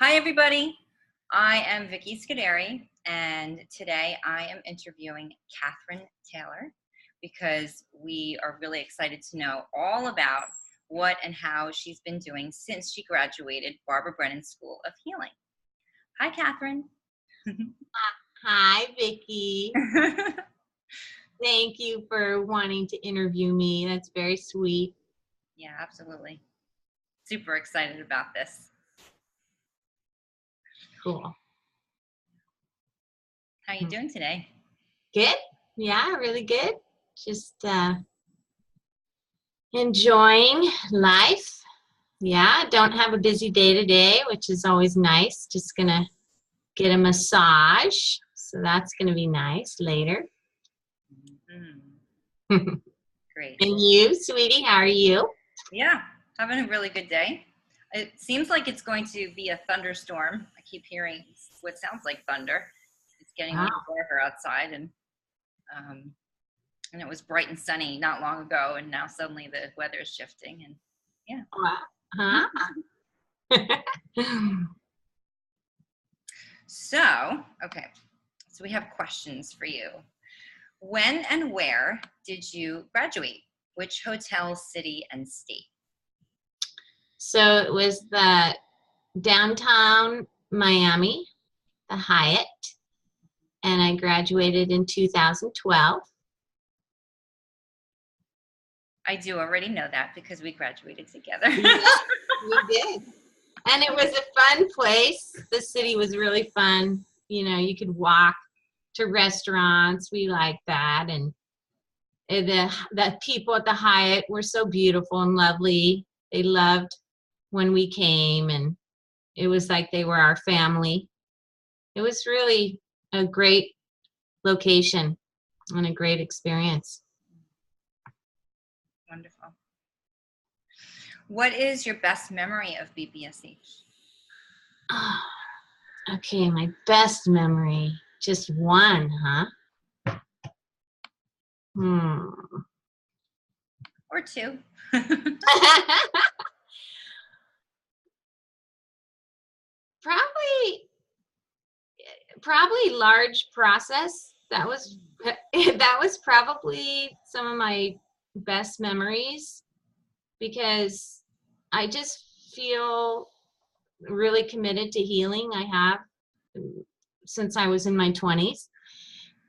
Hi, everybody. I am Vicki Scuderi, and today I am interviewing Kathryn Taylor because we are really excited to know all about what and how she's been doing since she graduated Barbara Brennan School of Healing. Hi, Kathryn. Hi, Vicki. Thank you for wanting to interview me. That's very sweet. Yeah, absolutely. Super excited about this. Cool. How you doing today? Good. Yeah, really good. Just enjoying life. Yeah, don't have a busy day today, which is always nice. Just gonna get a massage. So that's gonna be nice later. Great. And you, sweetie, how are you? Yeah, having a really good day. It seems like it's going to be a thunderstorm. I keep hearing what sounds like thunder. It's getting a little darker outside, and it was bright and sunny not long ago, and now suddenly the weather is shifting, and yeah. So, okay, so we have questions for you. When and where did you graduate? Which hotel, city, and state? So it was the downtown Miami, the Hyatt, and I graduated in 2012. I do already know that because we graduated together. Yeah, we did. And it was a fun place. The city was really fun. You know, you could walk to restaurants. We liked that. And the people at the Hyatt were so beautiful and lovely. They loved when we came, and it was like they were our family. It was really a great location and a great experience. Wonderful. What is your best memory of BBSH? Oh, okay, my best memory. Just one, huh? Or two. Probably large process. That was probably some of my best memories, because I just feel really committed to healing. I have since I was in my 20s.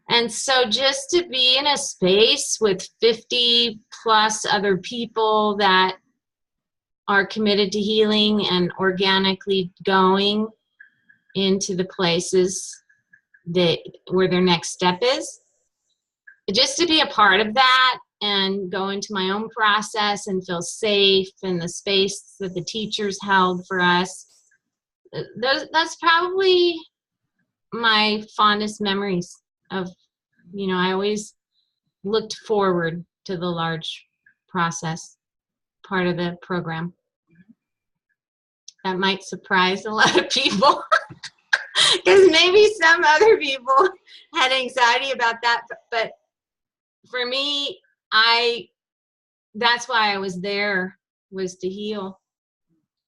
And so just to be in a space with 50 plus other people that are committed to healing and organically going into the places where their next step is, just to be a part of that and go into my own process and feel safe in the space that the teachers held for us. That's probably my fondest memories of, I always looked forward to the large process part of the program. That might surprise a lot of people because maybe some other people had anxiety about that, but for me, that's why I was there, was to heal,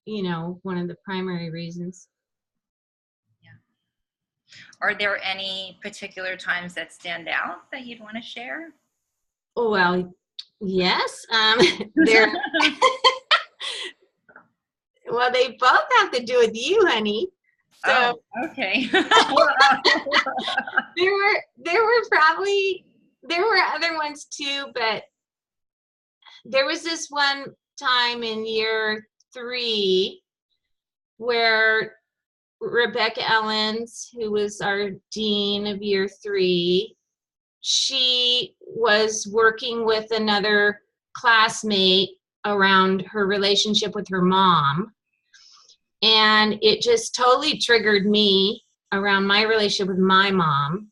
one of the primary reasons. Yeah. Are there any particular times that stand out that you'd want to share? Oh, well, yes. Well, they both have to do with you, honey. So, oh, okay. there were other ones too, but there was this one time in year 3 where Rebecca Ellens, who was our dean of year 3, she was working with another classmate around her relationship with her mom. And it just totally triggered me around my relationship with my mom.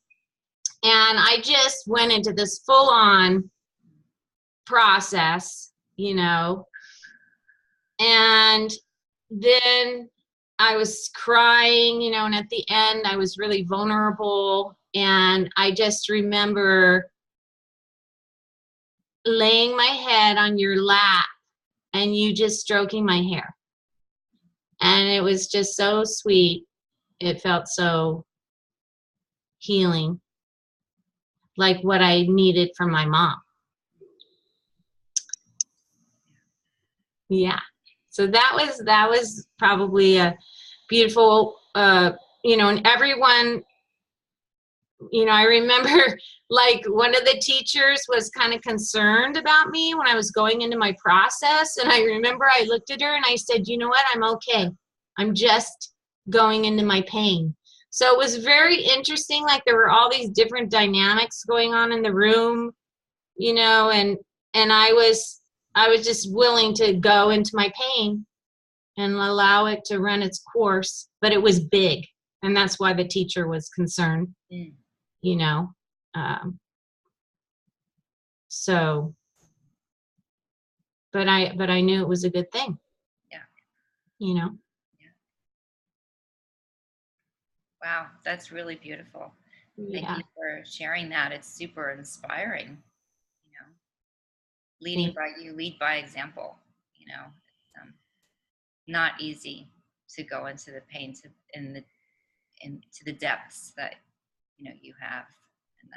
And I just went into this full-on process, and then I was crying, and at the end I was really vulnerable. And I just remember laying my head on your lap and you just stroking my hair. And And it was just so sweet. It felt so healing, like what I needed from my mom. Yeah. So that was probably a beautiful, you know, and everyone, you know, I remember like one of the teachers was kind of concerned about me when I was going into my process. And I remember I looked at her and I said, you know what, I'm okay. I'm just going into my pain. So it was very interesting. Like there were all these different dynamics going on in the room, you know, and I was just willing to go into my pain and allow it to run its course. But it was big. And that's why the teacher was concerned. You know, so, but I knew it was a good thing. Yeah. You know. Yeah. Wow, that's really beautiful. Yeah. Thank you for sharing that. It's super inspiring. You know, lead by example. You know, it's not easy to go into the pain into the depths that you know you have, and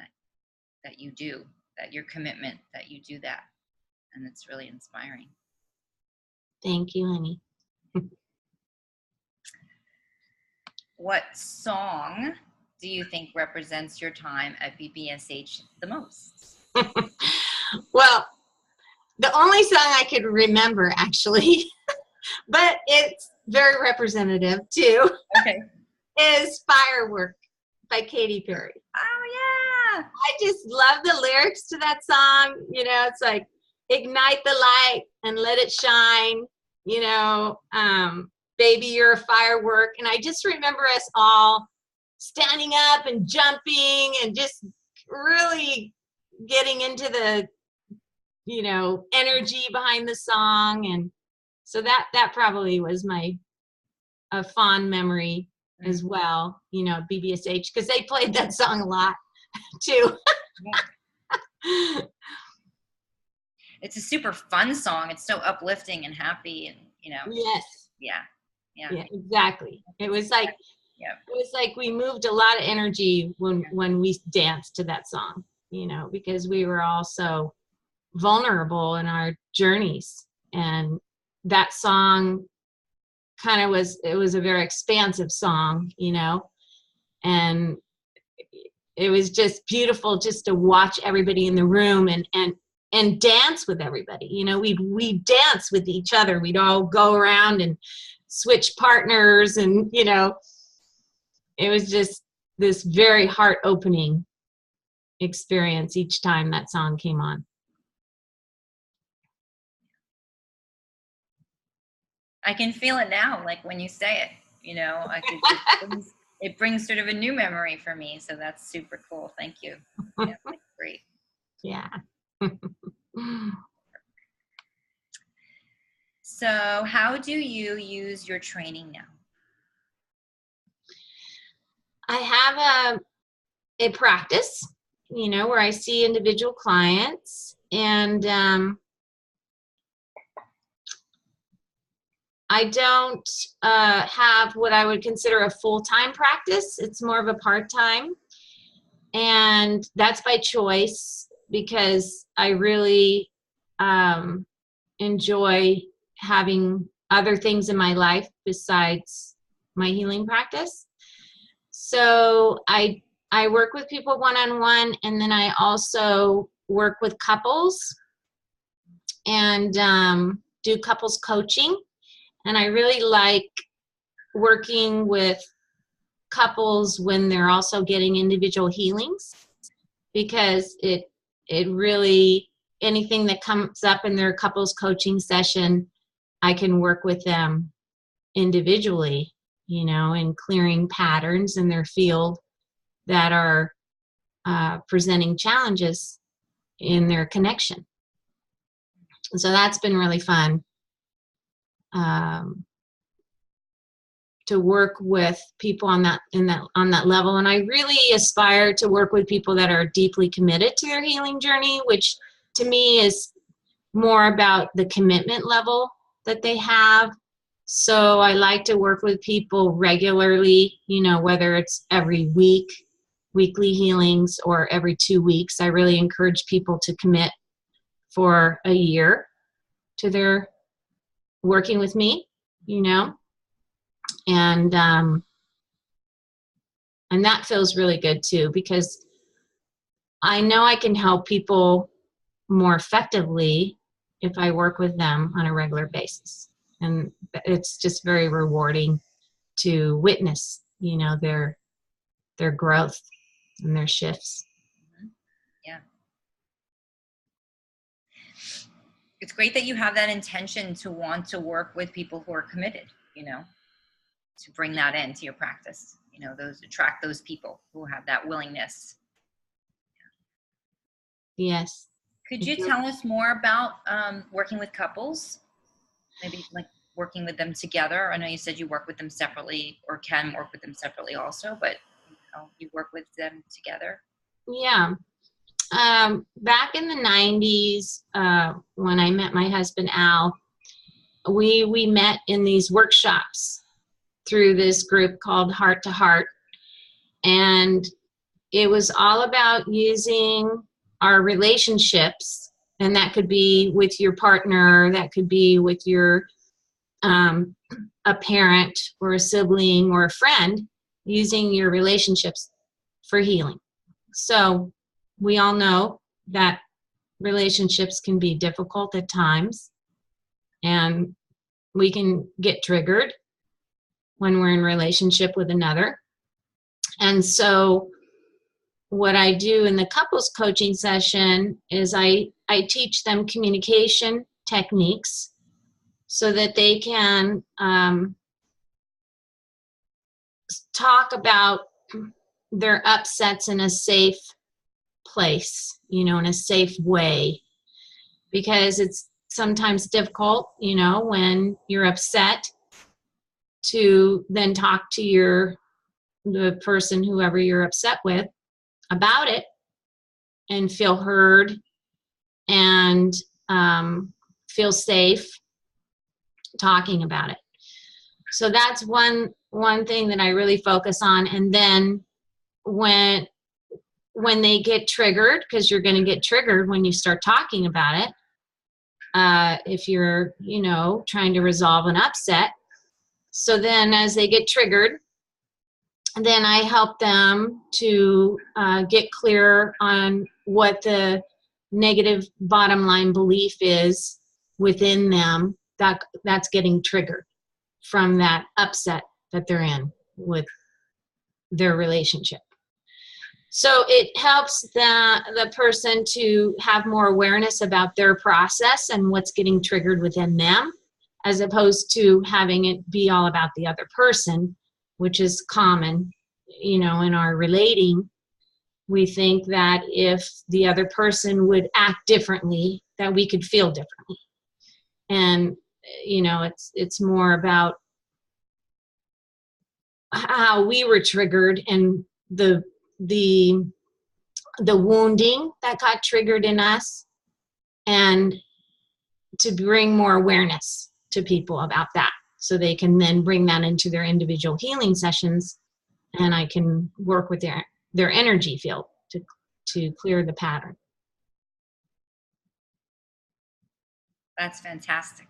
that you do, that your commitment, that you do that, and it's really inspiring. Thank you, honey. What song do you think represents your time at BBSH the most? Well, the only song I could remember actually, but it's very representative too, Okay. is Firework by Katy Perry. Oh yeah. I just love the lyrics to that song. You know, it's like, ignite the light and let it shine, you know, baby, you're a firework. And I just remember us all standing up and jumping and just really getting into the, you know, energy behind the song. And so that probably was a fond memory as well, you know, BBSH, because they played that song a lot too. It's a super fun song. It's so uplifting and happy, and you know. Yes. Yeah, exactly. It was like we moved a lot of energy when we danced to that song, you know, because we were all so vulnerable in our journeys. And that song kind of was a very expansive song, you know, and it was just beautiful just to watch everybody in the room and dance with everybody. You know, we'd dance with each other. We'd all go around and switch partners, and, you know, it was just this very heart-opening experience each time that song came on. I can feel it now, like when you say it, you know, it brings sort of a new memory for me. So that's super cool. Thank you. Yeah, that's great. Yeah. So how do you use your training now? I have a practice, you know, where I see individual clients, and I don't have what I would consider a full-time practice. It's more of a part-time, and that's by choice because I really enjoy having other things in my life besides my healing practice. So I work with people one-on-one, and then I also work with couples and do couples coaching. And I really like working with couples when they're also getting individual healings, because it really, anything that comes up in their couples coaching session, I can work with them individually, you know, in clearing patterns in their field that are presenting challenges in their connection. And so that's been really fun. To work with people on that level. And I really aspire to work with people that are deeply committed to their healing journey, which to me is more about the commitment level that they have. So I like to work with people regularly, whether it's every week, weekly healings, or every 2 weeks. I really encourage people to commit for a year to their working with me, and that feels really good too, because I know I can help people more effectively if I work with them on a regular basis. And it's just very rewarding to witness, their growth and their shifts. Yeah. It's great that you have that intention to want to work with people who are committed, to bring that into your practice, attract those people who have that willingness. Yes. Could you tell us more about working with couples? Maybe like working with them together. I know you said you work with them separately, or can work with them separately also, but you work with them together. Yeah. Back in the 90s, when I met my husband, Al, we met in these workshops through this group called Heart to Heart. And it was all about using our relationships, and that could be with your partner, that could be with your a parent or a sibling or a friend, using your relationships for healing. So we all know that relationships can be difficult at times, and we can get triggered when we're in relationship with another. And so what I do in the couples coaching session is I teach them communication techniques so that they can talk about their upsets in a safe place, in a safe way, because it's sometimes difficult, when you're upset, to then talk to the person, whoever you're upset with, about it and feel heard and feel safe talking about it. So that's one thing that I really focus on. And then when they get triggered, because you're going to get triggered when you start talking about it, if you're, trying to resolve an upset. So then as they get triggered, then I help them to get clear on what the negative bottom line belief is within them that's getting triggered from that upset that they're in with their relationship. So it helps the person to have more awareness about their process and what's getting triggered within them, as opposed to having it be all about the other person, which is common, in our relating. We think that if the other person would act differently, that we could feel differently. And, it's more about how we were triggered and the wounding that got triggered in us, and to bring more awareness to people about that, so they can then bring that into their individual healing sessions, and I can work with their energy field to clear the pattern. That's fantastic.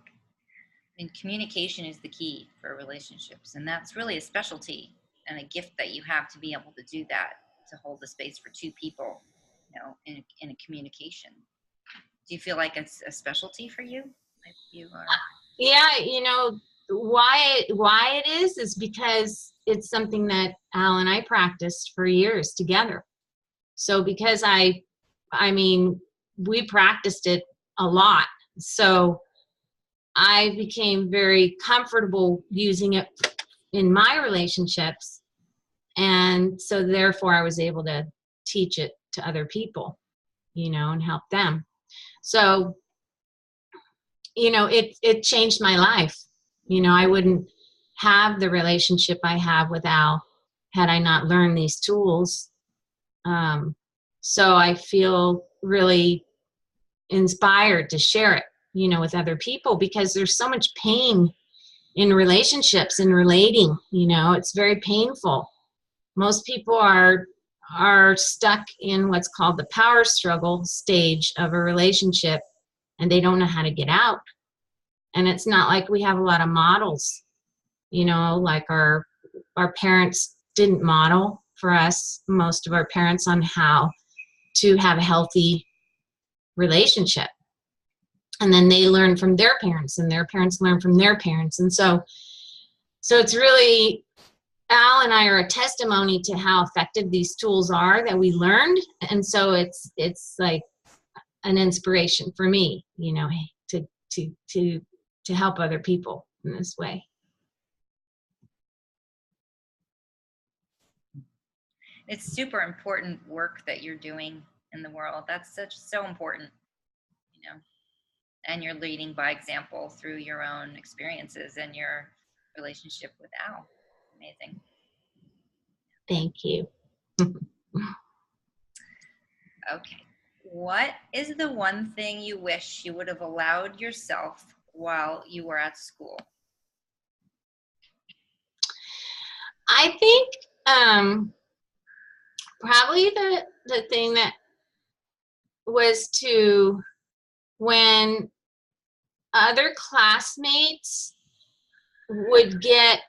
I mean, communication is the key for relationships, and that's really a specialty and a gift that you have to be able to do that, to hold the space for two people, in a communication. Do you feel like it's a specialty for you? Like you are? Yeah, why it is because it's something that Al and I practiced for years together. So because we practiced it a lot. So I became very comfortable using it in my relationships. And so therefore I was able to teach it to other people, and help them. So, it changed my life. I wouldn't have the relationship I have with Al had I not learned these tools. So I feel really inspired to share it, with other people, because there's so much pain in relationships and relating. You know, it's very painful. Most people are stuck in what's called the power struggle stage of a relationship, and they don't know how to get out. And it's not like we have a lot of models, you know, like our parents didn't model for us, most of our parents, on how to have a healthy relationship. And then they learn from their parents, and their parents learn from their parents. And so it's really, Al and I are a testimony to how effective these tools are that we learned. And so it's like an inspiration for me, you know, to help other people in this way. It's super important work that you're doing in the world. That's so important, you know, and you're leading by example through your own experiences and your relationship with Al. Amazing. Thank you. Okay. What is the one thing you wish you would have allowed yourself while you were at school? I think probably the thing that was to, when other classmates would get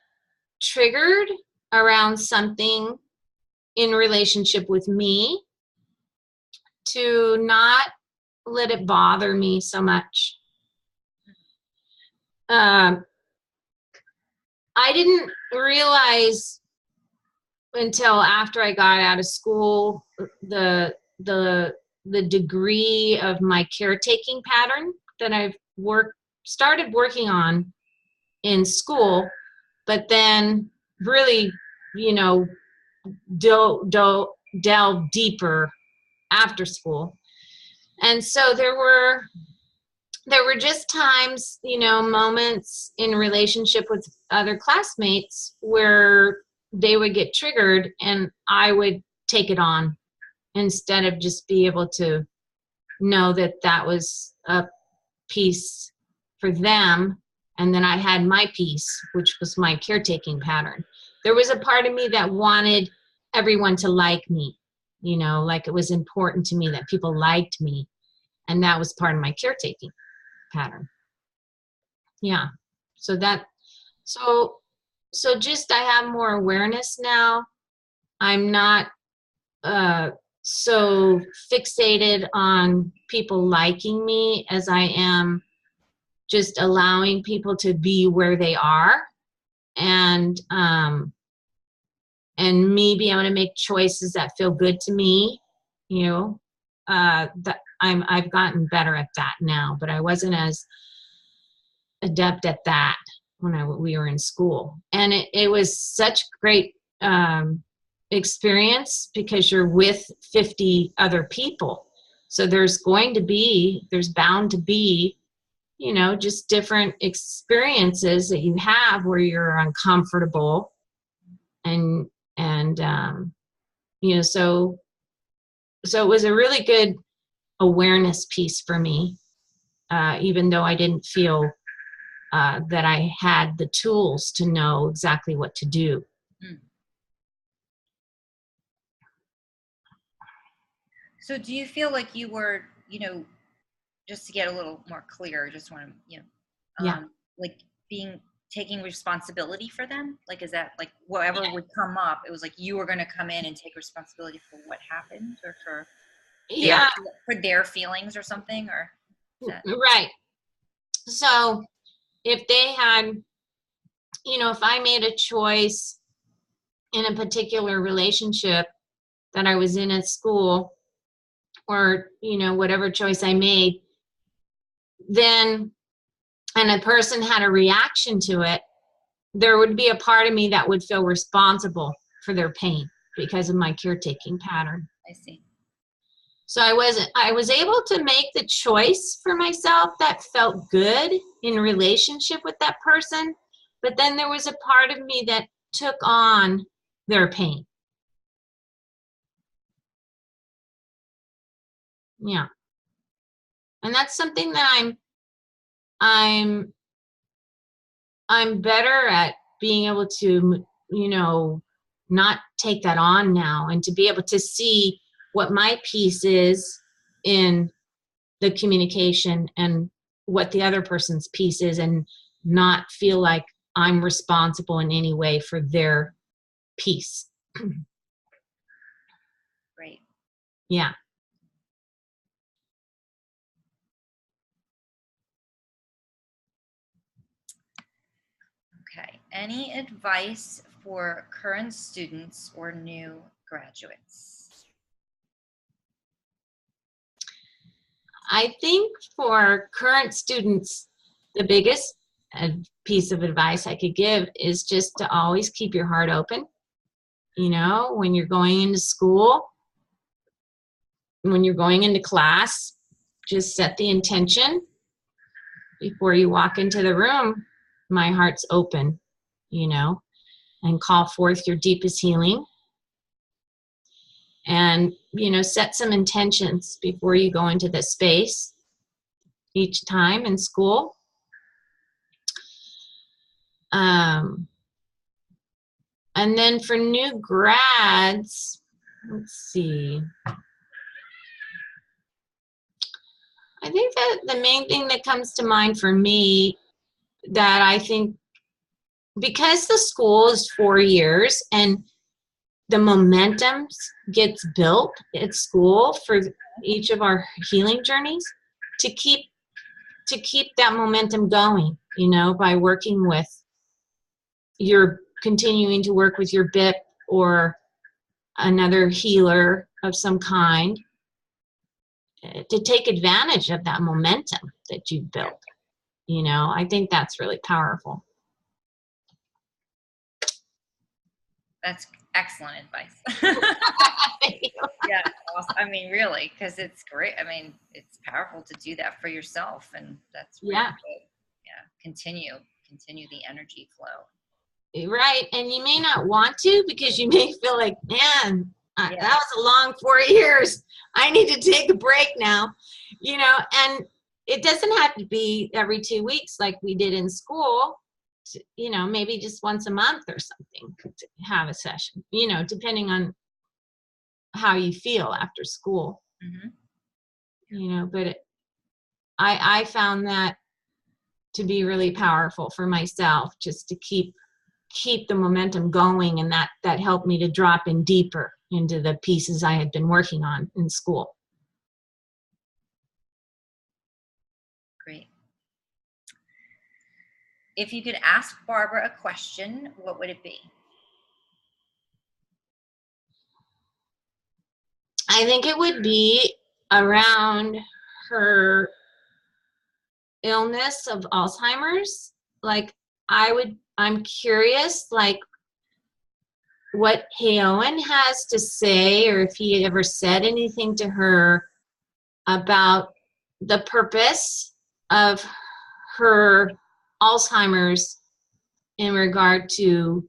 triggered around something in relationship with me, to not let it bother me so much. I didn't realize until after I got out of school the degree of my caretaking pattern that I've started working on in school, but then really, you know, delve deeper after school. And so there were just times, you know, moments in relationship with other classmates where they would get triggered and I would take it on, instead of just be able to know that that was a piece for them, and then I had my piece, which was my caretaking pattern. There was a part of me that wanted everyone to like me, you know, like it was important to me that people liked me, and that was part of my caretaking pattern. Yeah. So just, I have more awareness now. I'm not so fixated on people liking me as I am just allowing people to be where they are, and me being able to make choices that feel good to me, you know. That I've gotten better at that now, but I wasn't as adept at that when we were in school. And it was such great experience, because you're with 50 other people. So there's bound to be, you know, just different experiences that you have where you're uncomfortable. And you know, so it was a really good awareness piece for me, even though I didn't feel that I had the tools to know exactly what to do. So do you feel like you were, you know, just to get a little more clear, just want to, you know, like taking responsibility for them? Like, is that like whatever would come up, it was like you were going to come in and take responsibility for what happened, or for their feelings or something, or right? So if they had, you know, if I made a choice in a particular relationship that I was in at school, or, you know, whatever choice I made, then, and a person had a reaction to it, there would be a part of me that would feel responsible for their pain because of my caretaking pattern. I see. So I was able to make the choice for myself that felt good in relationship with that person, but then there was a part of me that took on their pain. Yeah. And that's something that I'm better at being able to, not take that on now, and to be able to see what my piece is in the communication and what the other person's piece is, and not feel like I'm responsible in any way for their piece. Great. Yeah. Okay. Any advice for current students or new graduates? I think for current students, the biggest piece of advice I could give is just to always keep your heart open. When you're going into school, when you're going into class, just set the intention before you walk into the room. My heart's open, and call forth your deepest healing. And, set some intentions before you go into the space each time in school. And then for new grads, let's see. I think that the main thing that comes to mind for me, that I think, because the school is 4 years and the momentum gets built at school for each of our healing journeys, to keep that momentum going, by working with continuing to work with your BIP or another healer of some kind, to take advantage of that momentum that you've built. I think that's really powerful. That's excellent advice. Yeah, awesome. I mean, really, because it's great. I mean, it's powerful to do that for yourself, and that's really good. Yeah, continue the energy flow. Right, and you may not want to, because you may feel like, man, that was a long 4 years. I need to take a break now, and it doesn't have to be every 2 weeks like we did in school. Maybe just once a month or something, to have a session, depending on how you feel after school. Mm-hmm. But I found that to be really powerful for myself, just to keep the momentum going, and that helped me to drop in deeper into the pieces I had been working on in school. Great. If you could ask Barbara a question, what would it be? I think it would be around her illness of Alzheimer's. Like, I'm curious, like, what Owen has to say, or if he ever said anything to her about the purpose of her Alzheimer's in regard to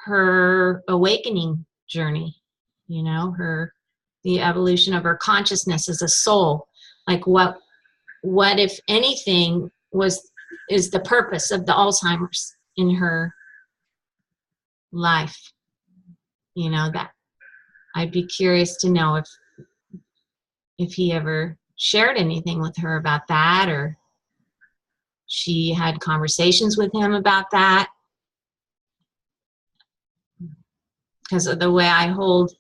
her awakening journey, the evolution of her consciousness as a soul. Like, what if anything is the purpose of the Alzheimer's in her life? That I'd be curious to know if he ever shared anything with her about that, or she had conversations with him about that. Because of the way I hold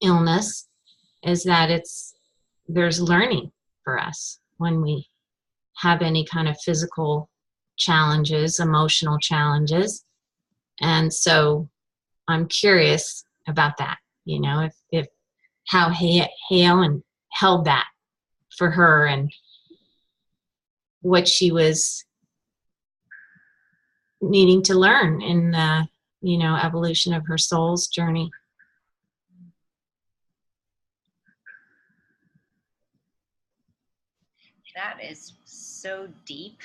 illness, is that there's learning for us when we have any kind of physical challenges, emotional challenges. And so I'm curious about that, if how Owen held that for her, and what she was needing to learn in the, evolution of her soul's journey. That is so deep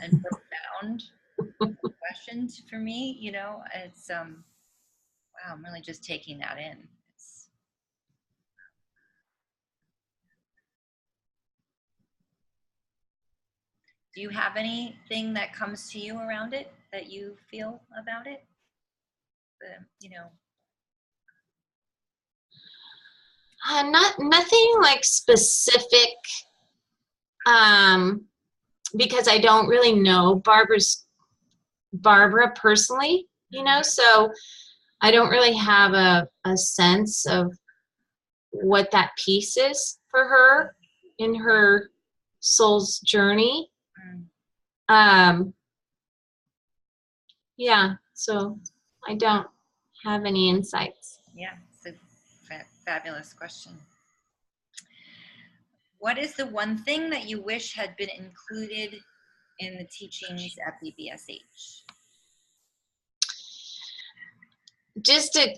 and profound questions for me. It's wow, I'm really just taking that in. Do you have anything that comes to you around it that you feel about it? You know, Nothing like specific, because I don't really know Barbara personally, so I don't really have a sense of what that piece is for her in her soul's journey. mm, Yeah, so I don't have any insights. yeah, it's a fabulous question. What is the one thing that you wish had been included in the teachings at BBSH? Just to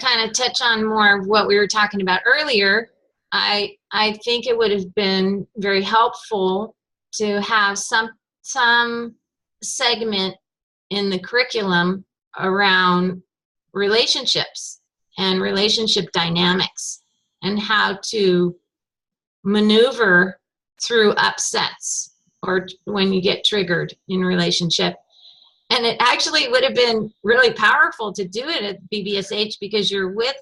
kind of touch on more of what we were talking about earlier, I think it would have been very helpful to have some segment in the curriculum around relationships and relationship dynamics and how to maneuver through upsets or when you get triggered in relationship. And it actually would have been really powerful to do it at BBSH because you're with,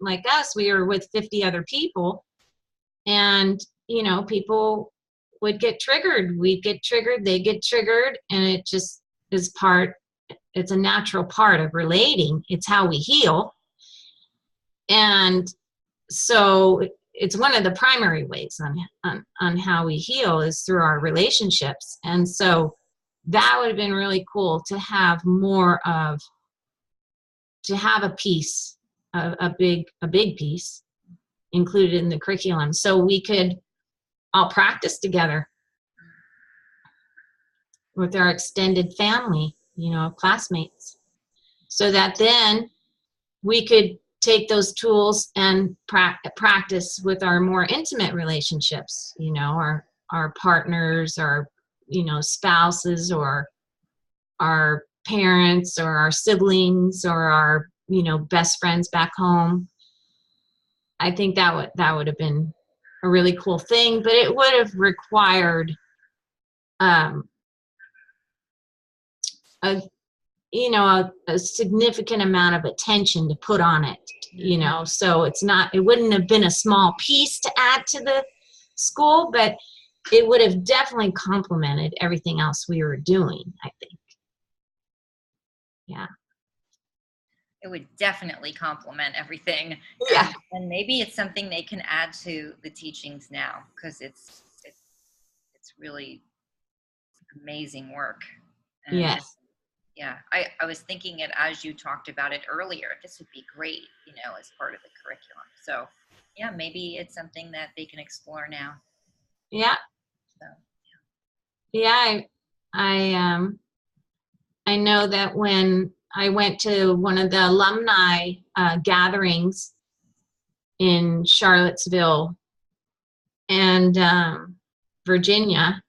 like us, we were with 50 other people, and people would get triggered. We'd get triggered, they get triggered, and it just is it's a natural part of relating. It's how we heal. And so it's one of the primary ways on how we heal is through our relationships. And so that would have been really cool to have a piece, a big piece included in the curriculum, so we could all practice together with our extended family, classmates, so that then we could take those tools and practice with our more intimate relationships, our partners, our spouses, or our parents, or our siblings, or our best friends back home. I think that would have been a really cool thing, but it would have required a a significant amount of attention to put on it, so it wouldn't have been a small piece to add to the school, but it would have definitely complemented everything else we were doing, I think. Yeah. It would definitely complement everything. Yeah. And maybe it's something they can add to the teachings now, because it's really amazing work. And Yes. yeah, I was thinking it as you talked about it earlier. This would be great, as part of the curriculum. So yeah, maybe it's something that they can explore now. Yeah. So, Yeah. I know that when I went to one of the alumni gatherings in Charlottesville and Virginia,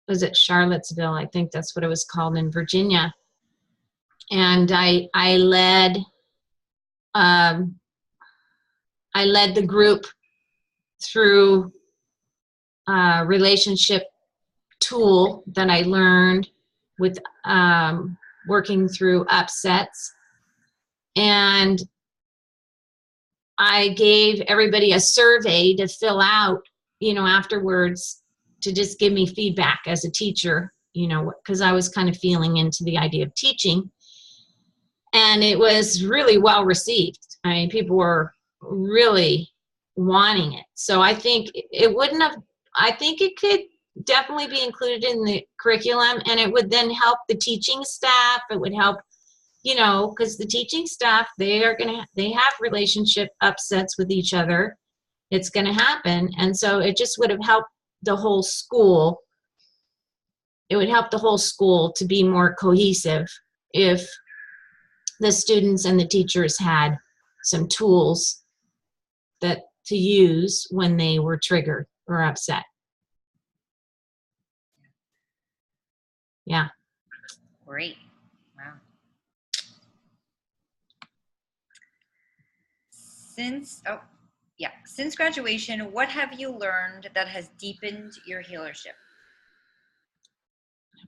was it Charlottesville? I think that's what it was called, in Virginia. And I led the group through a relationship tool that I learned with working through upsets. And I gave everybody a survey to fill out, afterwards, to just give me feedback as a teacher, because I was kind of feeling into the idea of teaching. And it was really well received. I mean, people were really wanting it. So I think I think it could definitely be included in the curriculum, and it would then help the teaching staff. It would help, because the teaching staff, they have relationship upsets with each other. It's going to happen. And so it just would have helped the whole school. It would help the whole school to be more cohesive if the students and the teachers had some tools to use when they were triggered or upset. Yeah. great. Wow. Since graduation, what have you learned that has deepened your healership?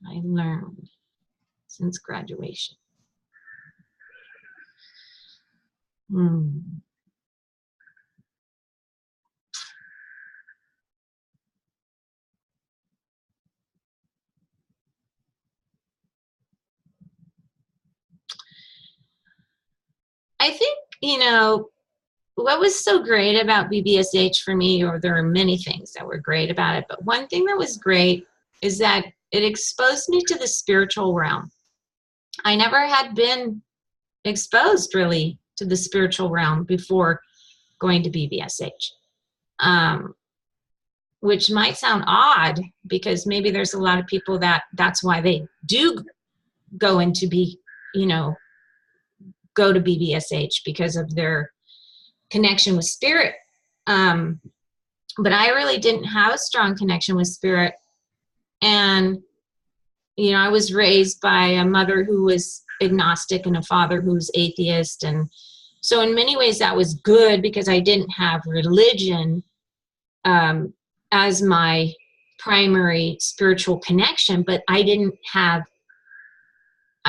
I learned since graduation? I think, what was so great about BBSH for me, or there are many things that were great about it, but one thing that was great is that it exposed me to the spiritual realm. I never had been exposed really to the spiritual realm before going to BBSH, which might sound odd because maybe there's a lot of people that's why they do go into go to BBSH because of their connection with spirit. But I really didn't have a strong connection with spirit. And, I was raised by a mother who was agnostic and a father who was atheist. And so in many ways that was good because I didn't have religion as my primary spiritual connection, but I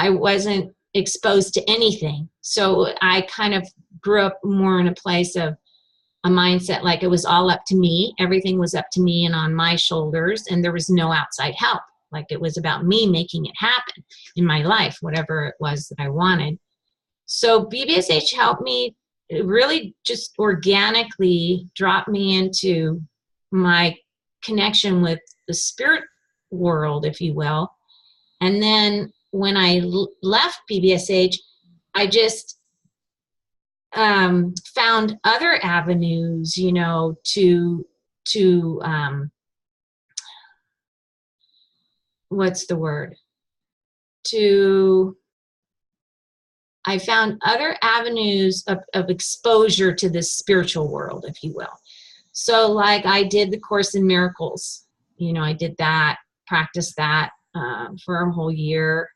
wasn't exposed to anything. So I kind of grew up more in a place of a mindset like it was all up to me. Everything was up to me and on my shoulders, and there was no outside help. Like it was about me making it happen in my life, whatever it was that I wanted. So BBSH helped me really just organically drop me into my connection with the spirit world, if you will. And then when I left BBSH, I just found other avenues, to what's the word? I found other avenues of exposure to this spiritual world, if you will. So like I did the Course in Miracles, I did that, practiced that for a whole year.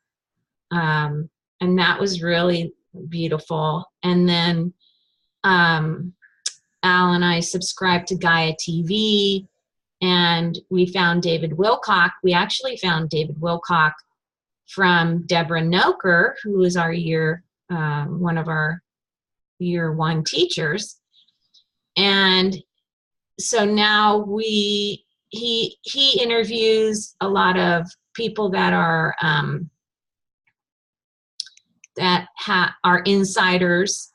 And that was really beautiful. And then Al and I subscribed to Gaia TV, and we found David Wilcock. We actually found David Wilcock from Deborah Noker, who was one of our year one teachers. And so now he interviews a lot of people that are are insiders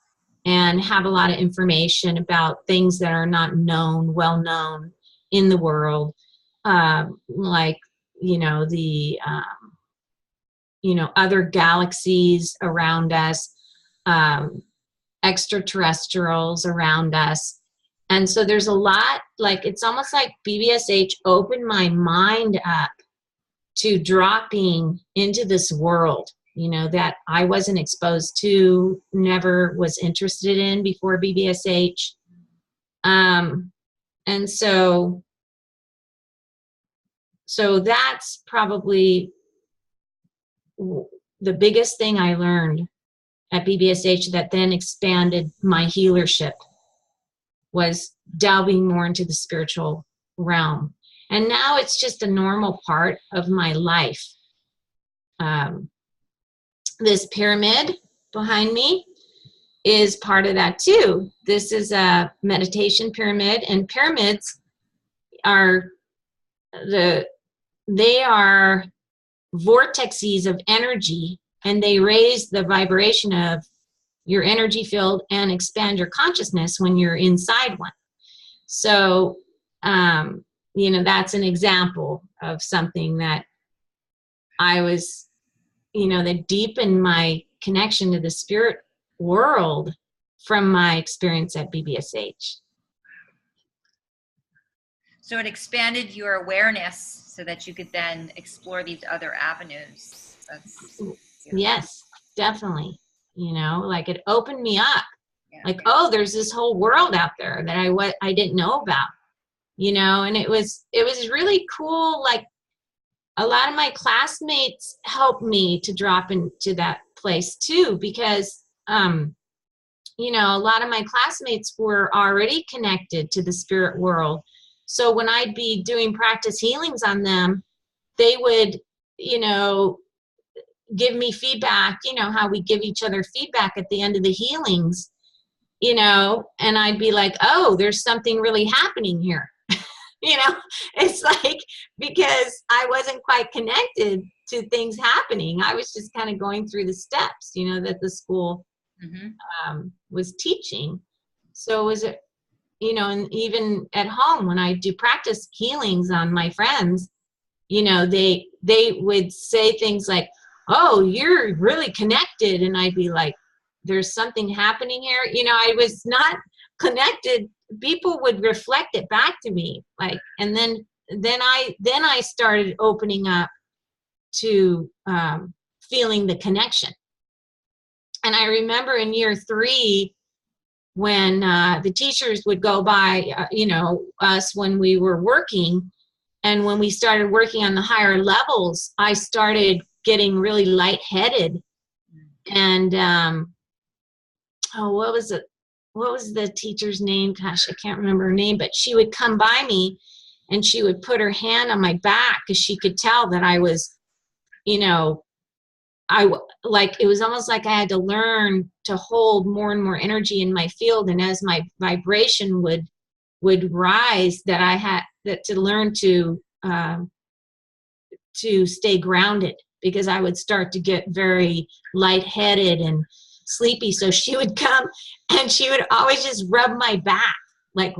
and have a lot of information about things that are not well known in the world, like the other galaxies around us, extraterrestrials around us. And so there's a lot, like it's almost like BBSH opened my mind up to dropping into this world, that I wasn't exposed to, never was interested in before BBSH. And so that's probably the biggest thing I learned at BBSH that then expanded my healership, was delving more into the spiritual realm. And now it's just a normal part of my life. This pyramid behind me is part of that too. This is a meditation pyramid, and pyramids are vortexes of energy, and they raise the vibration of your energy field and expand your consciousness when you're inside one. So, that's an example of something that I was, that deepened my connection to the spirit world from my experience at BBSH. So it expanded your awareness so that you could then explore these other avenues. Yes, definitely. Like it opened me up. Yeah. Like, oh, there's this whole world out there that I didn't know about, and it was really cool. Like a lot of my classmates helped me to drop into that place too, because, a lot of my classmates were already connected to the spirit world. So when I'd be doing practice healings on them, they would you know, give me feedback, you know, how we give each other feedback at the end of the healings, you know, and I'd be like, oh, there's something really happening here. You know, it's like, because I wasn't quite connected to things happening. I was just kind of going through the steps, you know, that the school was teaching. So was it, you know, and even at home when I do practice healings on my friends, you know, they would say things like, oh, you're really connected. And I'd be like, there's something happening here. You know, I was not connected. People would reflect it back to me, like, and then I started opening up to feeling the connection. And I remember in year 3, when the teachers would go by, you know, us when we were working, and when we started working on the higher levels, I started getting really lightheaded. And oh, what was it? What was the teacher's name? Gosh, I can't remember her name, but she would come by me and she would put her hand on my back because she could tell that I was, you know, like, it was almost like I had to learn to hold more and more energy in my field. And as my vibration would rise, that I had that to learn to stay grounded, because I would start to get very lightheaded and sleepy. So she would come and she would always just rub my back, like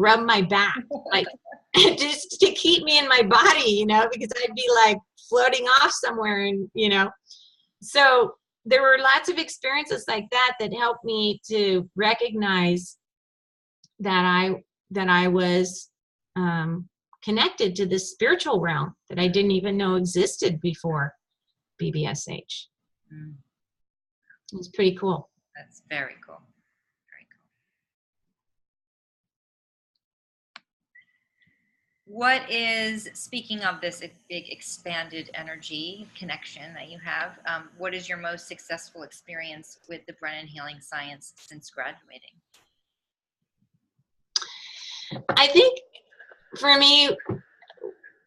just to keep me in my body, you know, because I'd be like floating off somewhere, and, you know, so there were lots of experiences like that that helped me to recognize that I was connected to this spiritual realm that I didn't even know existed before BBSH. Mm. It was pretty cool. That's very cool. Very cool. What is, speaking of this big expanded energy connection that you have, what is your most successful experience with the Brennan Healing Science since graduating? I think for me,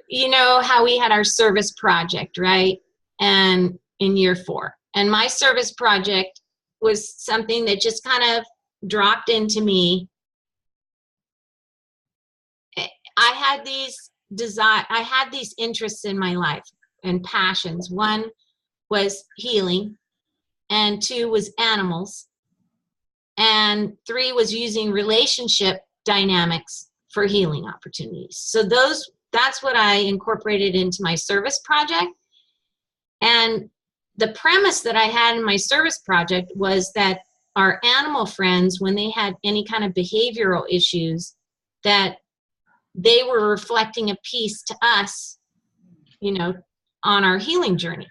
you know how we had our service project, right? And in year 4. And my service project was something that just kind of dropped into me. I had these interests in my life and passions. 1 was healing, and 2 was animals, and 3 was using relationship dynamics for healing opportunities. So that's what I incorporated into my service project. And the premise that I had in my service project was that our animal friends, when they had any kind of behavioral issues, that they were reflecting a piece to us, you know, on our healing journey.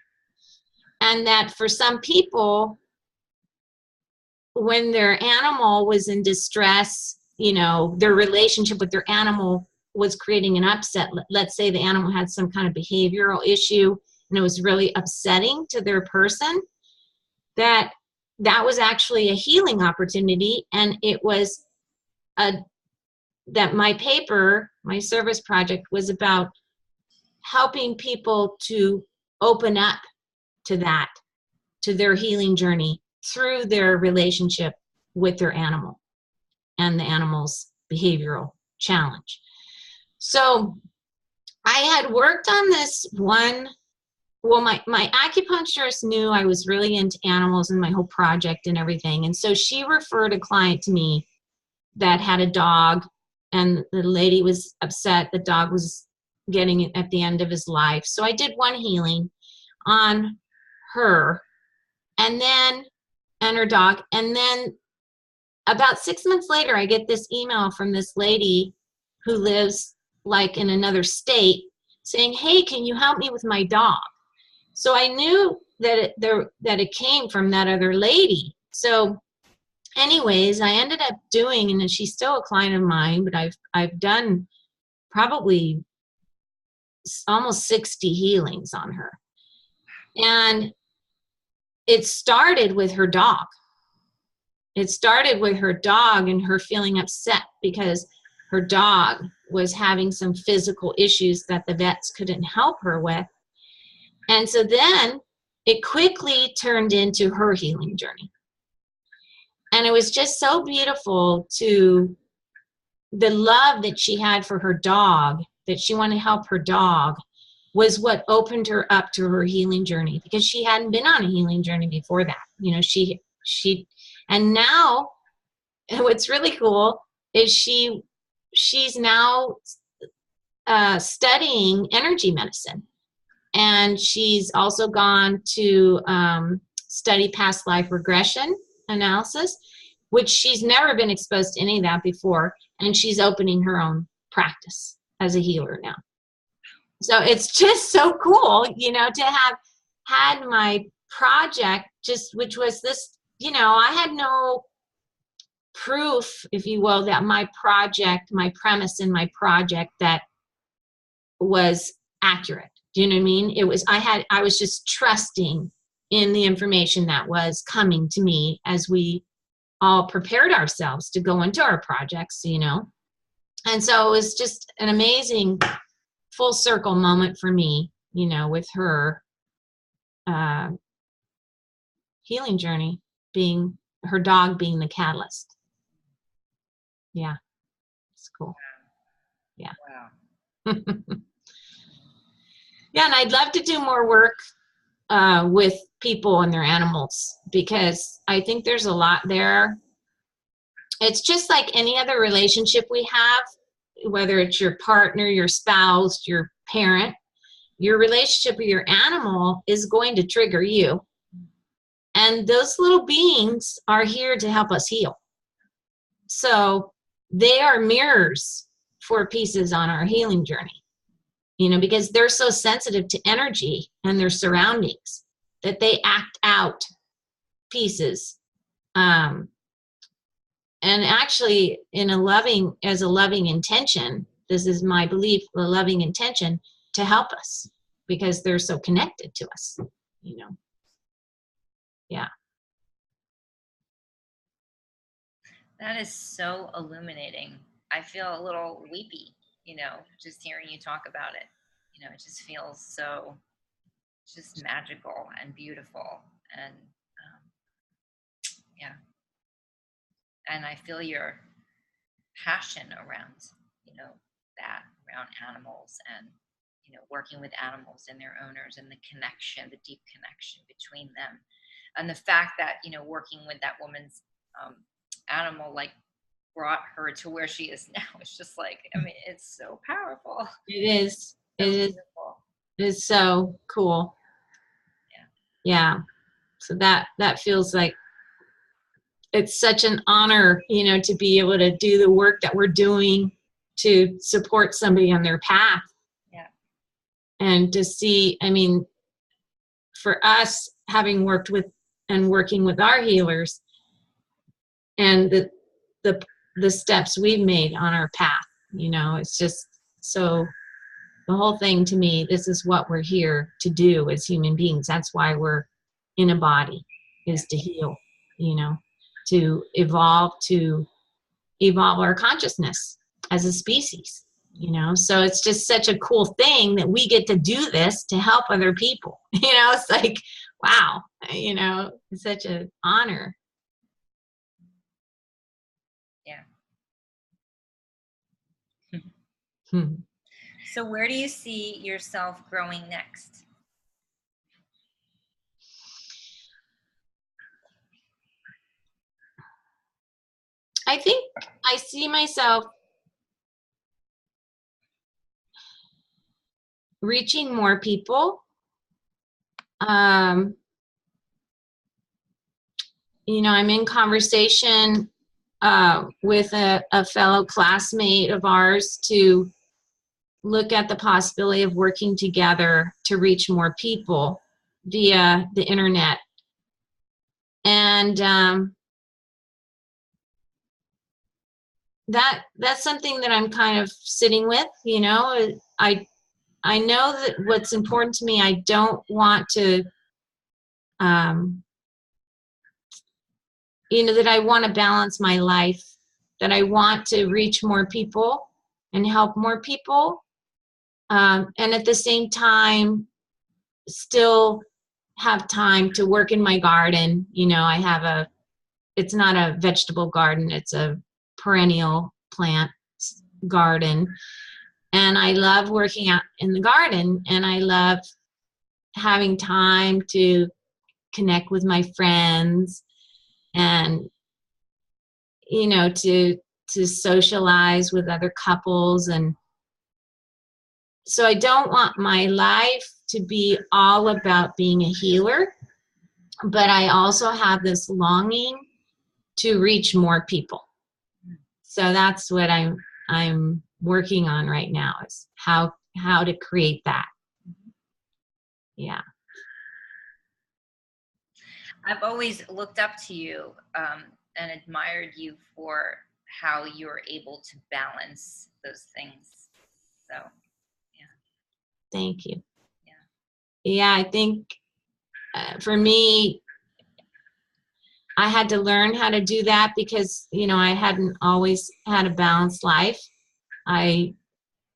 And that for some people, when their animal was in distress, you know, their relationship with their animal was creating an upset. Let's say the animal had some kind of behavioral issue and it was really upsetting to their person, that was actually a healing opportunity. And it was that my paper, my service project, was about helping people to open up to that, to their healing journey through their relationship with their animal and the animal's behavioral challenge. So I had worked on this one. Well, my acupuncturist knew I was really into animals and my whole project and everything. And so she referred a client to me that had a dog, and the lady was upset. The dog was getting at the end of his life. So I did one healing on her and her dog. And then about 6 months later, I get this email from this lady who lives like in another state saying, hey, can you help me with my dog? So I knew that it came from that other lady. So anyways, I ended up doing, and she's still a client of mine, but I've done probably almost 60 healings on her. And it started with her dog. It started with her dog and her feeling upset because her dog was having some physical issues that the vets couldn't help her with. And so then it quickly turned into her healing journey. And it was just so beautiful to the love that she had for her dog, that she wanted to help her dog, was what opened her up to her healing journey, because she hadn't been on a healing journey before that. You know, and now what's really cool is she's now studying energy medicine. And she's also gone to study past life regression analysis, which she's never been exposed to any of that before. And she's opening her own practice as a healer now. So it's just so cool, you know, to have had my project, which was this, you know, I had no proof, if you will, that my project, my premise in my project, that was accurate. Do you know what I mean? I was just trusting in the information that was coming to me as we all prepared ourselves to go into our projects, you know. And so it was just an amazing full circle moment for me, you know, with her healing journey, being her dog being the catalyst. Yeah, it's cool. Yeah. Wow. Yeah, and I'd love to do more work with people and their animals, because I think there's a lot there. It's just like any other relationship we have, whether it's your partner, your spouse, your parent, your relationship with your animal is going to trigger you. And those little beings are here to help us heal. So they are mirrors for pieces on our healing journey, you know, because they're so sensitive to energy and their surroundings that they act out pieces. And actually as a loving intention, this is my belief, a loving intention to help us, because they're so connected to us, you know. Yeah. That is so illuminating. I feel a little weepy, you know, just hearing you talk about it. You know, it just feels so just magical and beautiful. And yeah. And I feel your passion around, you know, that, around animals, and, you know, working with animals and their owners, and the connection, the deep connection between them. And the fact that, you know, working with that woman's animal, like, brought her to where she is now. It's just like, I mean, it's so powerful. It is. So It is. beautiful. It's so cool. Yeah. So that feels like it's such an honor, you know, to be able to do the work that we're doing to support somebody on their path. Yeah. And to see, I mean, for us, having worked with and working with our healers, and the steps we've made on our path, you know, it's just so, the whole thing to me, this is what we're here to do as human beings. That's why we're in a body, is to heal, you know, to evolve our consciousness as a species, you know. So it's just such a cool thing that we get to do this to help other people. You know, it's like, wow, you know, it's such an honor. Yeah. Hmm. So where do you see yourself growing next? I think I see myself reaching more people. You know, I'm in conversation with a fellow classmate of ours to look at the possibility of working together to reach more people via the internet. And that's something that I'm kind of sitting with, you know. I know that what's important to me, I don't want to, you know, that I want to balance my life, that I want to reach more people and help more people. And at the same time, still have time to work in my garden. You know, I have it's not a vegetable garden, it's a perennial plant garden. And I love working out in the garden, and I love having time to connect with my friends and, you know, to socialize with other couples. And so I don't want my life to be all about being a healer, but I also have this longing to reach more people. So that's what I'm working on right now, is how to create that. Yeah. I've always looked up to you and admired you for how you're able to balance those things. So, yeah. Thank you. Yeah. Yeah, I think for me, I had to learn how to do that because, you know, I hadn't always had a balanced life. You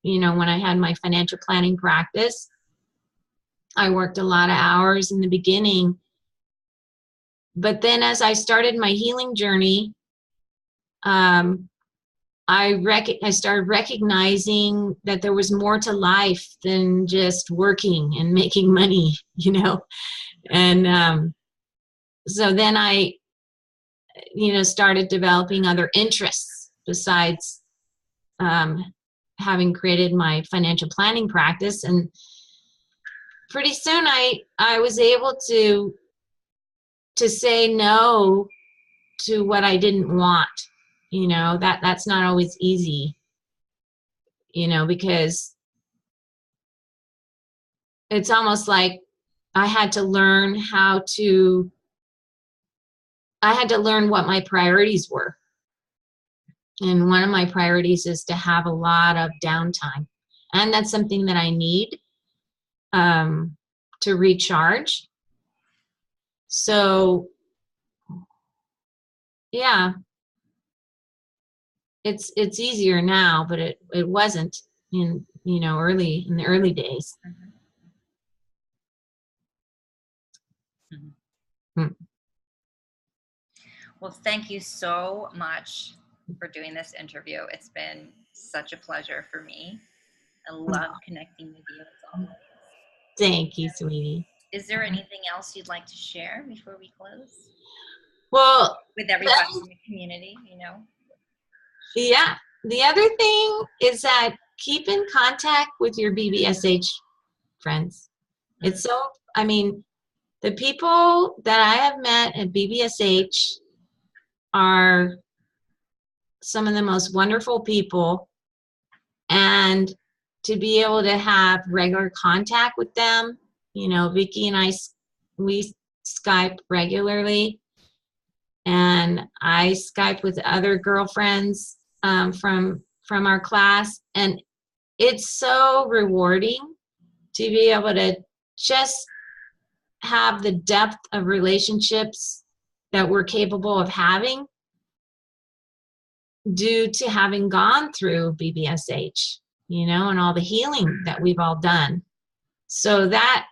know, when I had my financial planning practice, I worked a lot of hours in the beginning. But then as I started my healing journey, I started recognizing that there was more to life than just working and making money, you know. And so then I, you know, started developing other interests besides having created my financial planning practice. And pretty soon I was able to say no to what I didn't want. You know, that's not always easy, you know, because it's almost like I had to learn what my priorities were. And one of my priorities is to have a lot of downtime. And that's something that I need to recharge. So, yeah, it's easier now, but it wasn't in, you know, in the early days. Mm-hmm. Mm-hmm. Well, thank you so much for doing this interview. It's been such a pleasure for me. I love connecting with you as always. Thank you, sweetie. Is there anything else you'd like to share before we close? Well, with everybody in the community, you know? Yeah. The other thing is that keep in contact with your BBSH friends. It's so, I mean, the people that I have met at BBSH are some of the most wonderful people, and to be able to have regular contact with them, you know, Vicki and I, we Skype regularly, and I Skype with other girlfriends from our class, and it's so rewarding to be able to just have the depth of relationships that we're capable of having due to having gone through BBSH, you know, and all the healing that we've all done. So that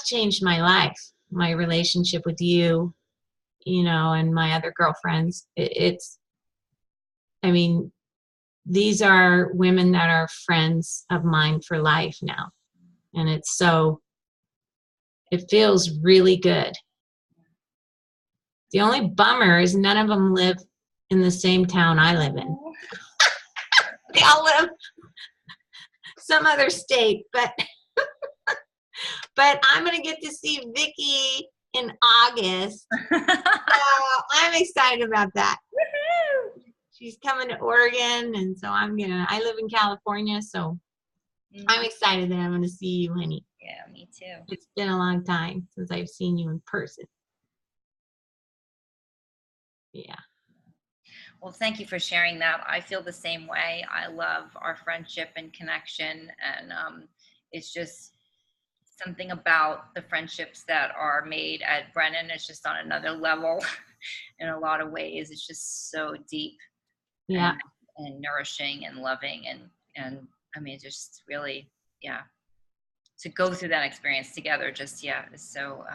changed my life, my relationship with you, you know, and my other girlfriends. I mean, these are women that are friends of mine for life now. And it feels really good. The only bummer is none of them live in the same town I live in. They all live some other state, but I'm going to get to see Vicki in August. So I'm excited about that. She's coming to Oregon, and so I live in California, so I'm excited that I'm going to see you, honey. Yeah, me too. It's been a long time since I've seen you in person. Yeah. Well, thank you for sharing that. I feel the same way. I love our friendship and connection, and it's just something about the friendships that are made at Brennan. It's just on another level in a lot of ways. It's just so deep, Yeah, and nourishing and loving, and I mean, just really, yeah. to go through that experience together just, is so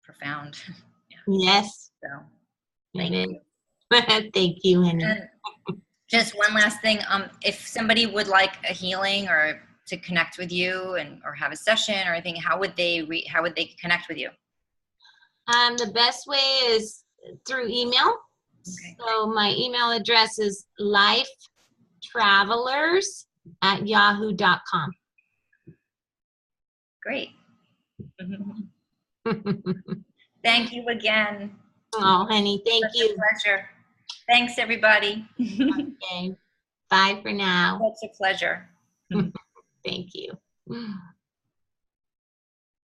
profound. Yes, So it thank is. you. Thank you, honey. And just one last thing, if somebody would like a healing or to connect with you or have a session or anything, how would they connect with you? The best way is through email. Okay. So my email address is lifetravelers@yahoo.com. Great. Thank you again. Oh, honey, thank Such a you. pleasure. Thanks, everybody. Okay. Bye for now. Such a pleasure. Thank you.